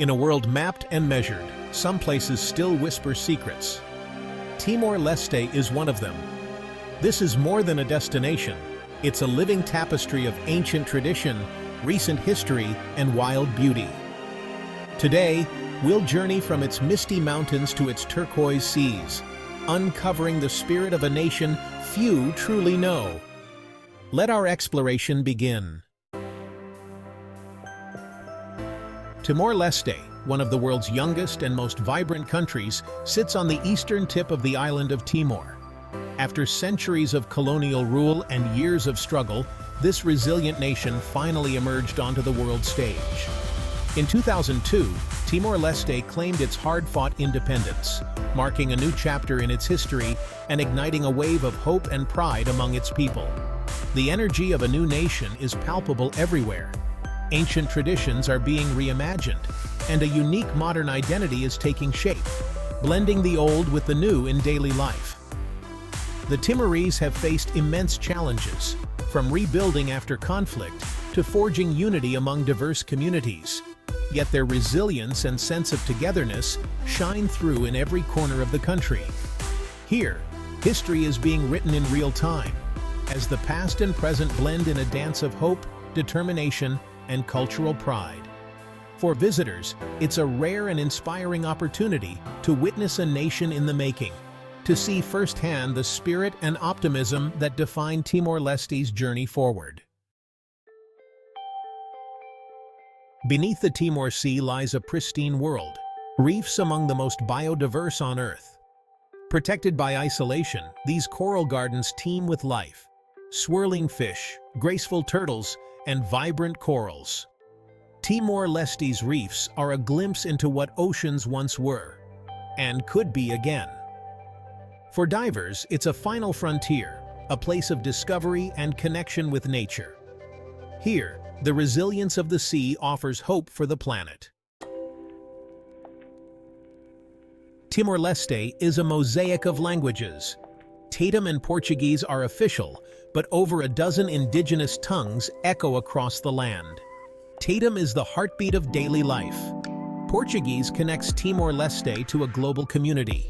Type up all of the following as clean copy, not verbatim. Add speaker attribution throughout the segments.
Speaker 1: In a world mapped and measured, some places still whisper secrets. Timor-Leste is one of them. This is more than a destination. It's a living tapestry of ancient tradition, recent history, and wild beauty. Today, we'll journey from its misty mountains to its turquoise seas, uncovering the spirit of a nation few truly know. Let our exploration begin. Timor-Leste, one of the world's youngest and most vibrant countries, sits on the eastern tip of the island of Timor. After centuries of colonial rule and years of struggle, this resilient nation finally emerged onto the world stage. In 2002, Timor-Leste claimed its hard-fought independence, marking a new chapter in its history and igniting a wave of hope and pride among its people. The energy of a new nation is palpable everywhere. Ancient traditions are being reimagined, and a unique modern identity is taking shape, blending the old with the new in daily life. The Timorese have faced immense challenges, from rebuilding after conflict to forging unity among diverse communities. Yet their resilience and sense of togetherness shine through in every corner of the country. Here, history is being written in real time, as the past and present blend in a dance of hope, determination, and cultural pride. For visitors, it's a rare and inspiring opportunity to witness a nation in the making, to see firsthand the spirit and optimism that define Timor-Leste's journey forward. Beneath the Timor Sea lies a pristine world, reefs among the most biodiverse on Earth. Protected by isolation, these coral gardens teem with life, swirling fish, graceful turtles, and vibrant corals. Timor-Leste's reefs are a glimpse into what oceans once were, and could be again. For divers, it's a final frontier, a place of discovery and connection with nature. Here, the resilience of the sea offers hope for the planet. Timor-Leste is a mosaic of languages. Tatum and Portuguese are official, but over a dozen indigenous tongues echo across the land. Tatum is the heartbeat of daily life. Portuguese connects Timor-Leste to a global community.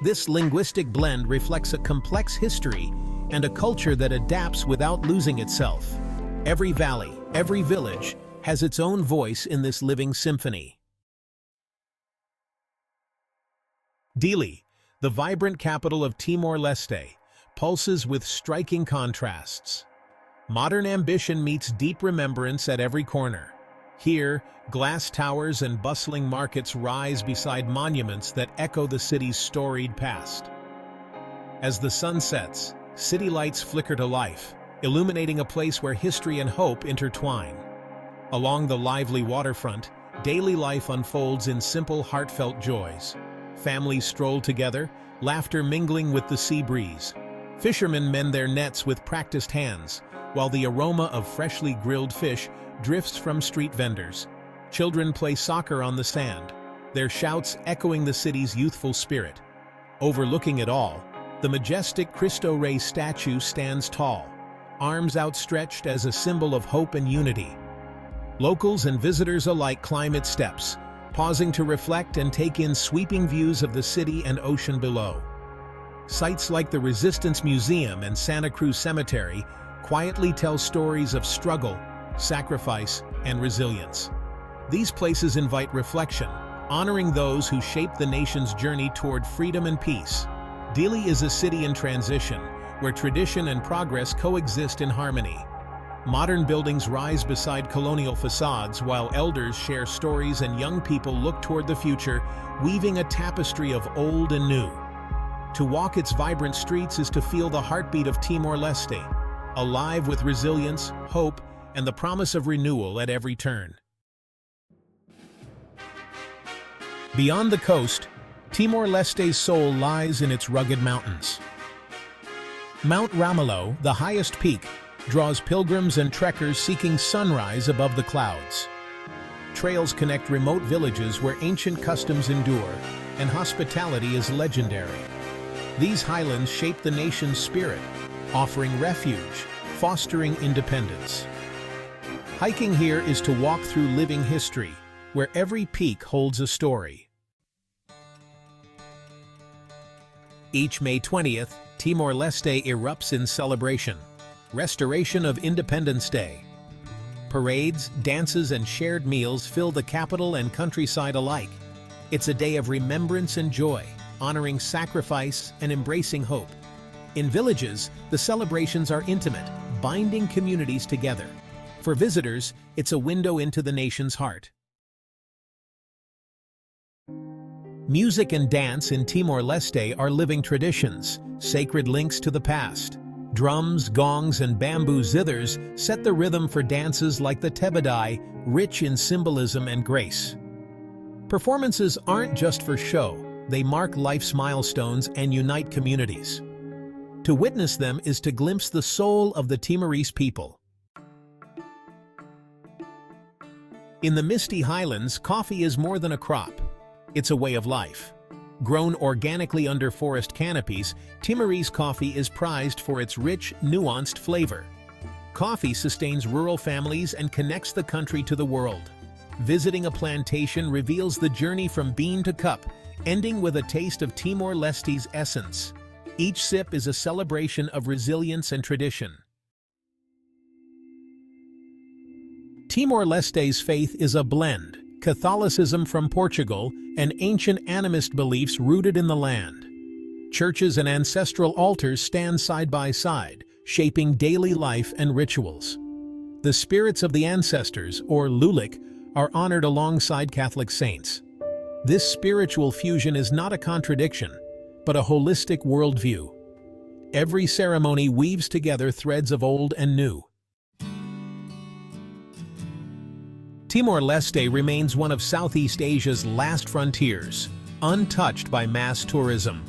Speaker 1: This linguistic blend reflects a complex history and a culture that adapts without losing itself. Every valley, every village, has its own voice in this living symphony. Dili, the vibrant capital of Timor-Leste, pulses with striking contrasts. Modern ambition meets deep remembrance at every corner. Here, glass towers and bustling markets rise beside monuments that echo the city's storied past. As the sun sets, city lights flicker to life, illuminating a place where history and hope intertwine. Along the lively waterfront, daily life unfolds in simple, heartfelt joys. Families stroll together, laughter mingling with the sea breeze. Fishermen mend their nets with practiced hands, while the aroma of freshly grilled fish drifts from street vendors. Children play soccer on the sand, their shouts echoing the city's youthful spirit. Overlooking it all, the majestic Cristo Rey statue stands tall, arms outstretched as a symbol of hope and unity. Locals and visitors alike climb its steps, pausing to reflect and take in sweeping views of the city and ocean below. Sites like the Resistance Museum and Santa Cruz Cemetery quietly tell stories of struggle, sacrifice, and resilience. These places invite reflection, honoring those who shaped the nation's journey toward freedom and peace. Dili is a city in transition, where tradition and progress coexist in harmony. Modern buildings rise beside colonial facades while elders share stories and young people look toward the future, weaving a tapestry of old and new. To walk its vibrant streets is to feel the heartbeat of Timor-Leste, alive with resilience, hope, and the promise of renewal at every turn. Beyond the coast, Timor-Leste's soul lies in its rugged mountains. Mount Ramelau, the highest peak, draws pilgrims and trekkers seeking sunrise above the clouds. Trails connect remote villages where ancient customs endure, and hospitality is legendary. These highlands shape the nation's spirit, offering refuge, fostering independence. Hiking here is to walk through living history, where every peak holds a story. Each May 20th, Timor-Leste erupts in celebration. Restoration of Independence Day. Parades, dances, and shared meals fill the capital and countryside alike. It's a day of remembrance and joy, honoring sacrifice and embracing hope. In villages, the celebrations are intimate, binding communities together. For visitors, it's a window into the nation's heart. Music and dance in Timor-Leste are living traditions, sacred links to the past. Drums, gongs, and bamboo zithers set the rhythm for dances like the tebedai, rich in symbolism and grace. Performances aren't just for show, they mark life's milestones and unite communities. To witness them is to glimpse the soul of the Timorese people. In the misty highlands, coffee is more than a crop. It's a way of life. Grown organically under forest canopies, Timorese coffee is prized for its rich, nuanced flavor. Coffee sustains rural families and connects the country to the world. Visiting a plantation reveals the journey from bean to cup, ending with a taste of Timor-Leste's essence. Each sip is a celebration of resilience and tradition. Timor-Leste's faith is a blend: Catholicism from Portugal and ancient animist beliefs rooted in the land. Churches and ancestral altars stand side by side, shaping daily life and rituals. The spirits of the ancestors, or lulik, are honored alongside Catholic saints. This spiritual fusion is not a contradiction, but a holistic worldview. Every ceremony weaves together threads of old and new. Timor-Leste remains one of Southeast Asia's last frontiers, untouched by mass tourism.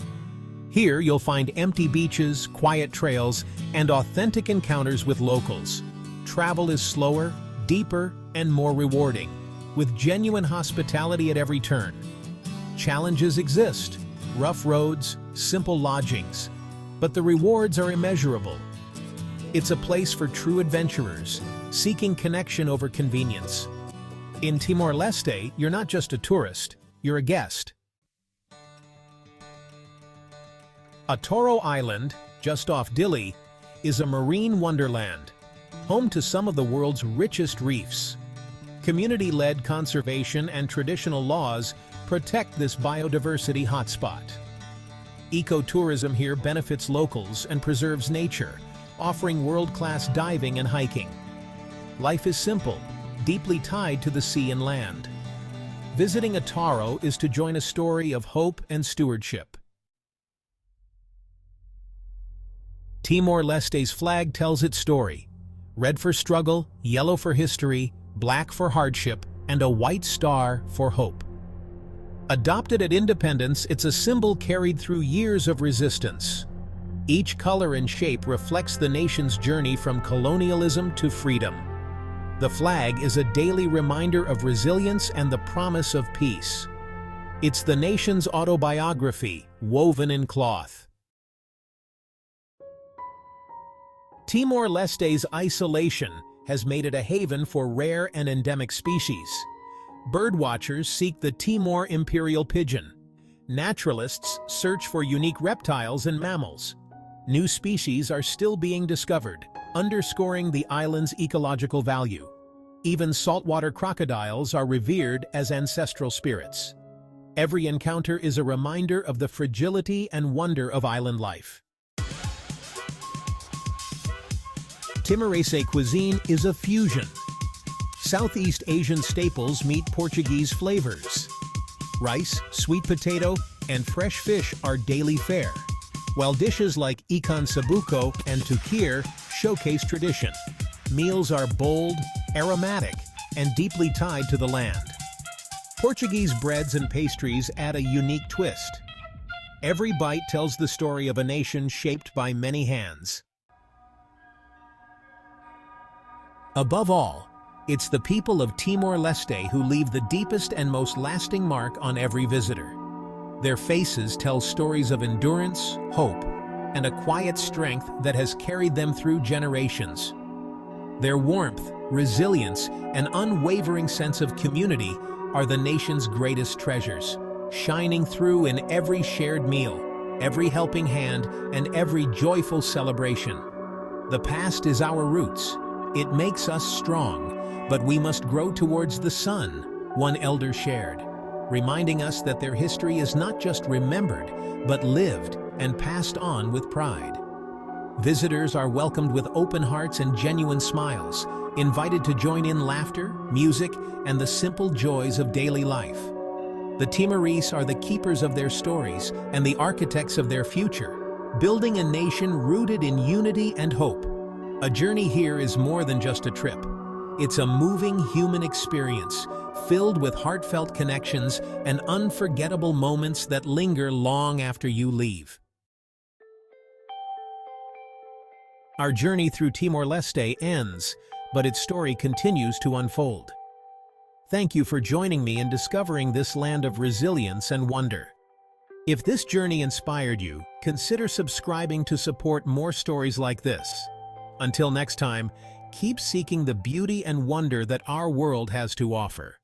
Speaker 1: Here you'll find empty beaches, quiet trails, and authentic encounters with locals. Travel is slower, deeper, and more rewarding, with genuine hospitality at every turn. Challenges exist: rough roads, simple lodgings, but the rewards are immeasurable. It's a place for true adventurers, seeking connection over convenience. In Timor-Leste, you're not just a tourist, you're a guest. Atoro Island, just off Dili, is a marine wonderland, home to some of the world's richest reefs. Community-led conservation and traditional laws protect this biodiversity hotspot. Ecotourism here benefits locals and preserves nature, offering world-class diving and hiking. Life is simple, deeply tied to the sea and land. Visiting Ataro is to join a story of hope and stewardship. Timor-Leste's flag tells its story: red for struggle, yellow for history, black for hardship, and a white star for hope. Adopted at independence, it's a symbol carried through years of resistance. Each color and shape reflects the nation's journey from colonialism to freedom. The flag is a daily reminder of resilience and the promise of peace. It's the nation's autobiography, woven in cloth. Timor-Leste's isolation has made it a haven for rare and endemic species. Birdwatchers seek the Timor imperial pigeon. Naturalists search for unique reptiles and mammals. New species are still being discovered, underscoring the island's ecological value. Even saltwater crocodiles are revered as ancestral spirits. Every encounter is a reminder of the fragility and wonder of island life. Timorese cuisine is a fusion. Southeast Asian staples meet Portuguese flavors. Rice, sweet potato, and fresh fish are daily fare, while dishes like ikan sabuko and tukir showcase tradition. Meals are bold, aromatic, and deeply tied to the land. Portuguese breads and pastries add a unique twist. Every bite tells the story of a nation shaped by many hands. Above all, it's the people of Timor-Leste who leave the deepest and most lasting mark on every visitor. Their faces tell stories of endurance, hope, and a quiet strength that has carried them through generations. Their warmth, resilience, and unwavering sense of community are the nation's greatest treasures, shining through in every shared meal, every helping hand, and every joyful celebration. The past is our roots. It makes us strong, but we must grow towards the sun, one elder shared, reminding us that their history is not just remembered, but lived and passed on with pride. Visitors are welcomed with open hearts and genuine smiles, invited to join in laughter, music, and the simple joys of daily life. The Timorese are the keepers of their stories and the architects of their future, building a nation rooted in unity and hope. A journey here is more than just a trip. It's a moving human experience, filled with heartfelt connections and unforgettable moments that linger long after you leave. Our journey through Timor-Leste ends, but its story continues to unfold. Thank you for joining me in discovering this land of resilience and wonder. If this journey inspired you, consider subscribing to support more stories like this. Until next time, keep seeking the beauty and wonder that our world has to offer.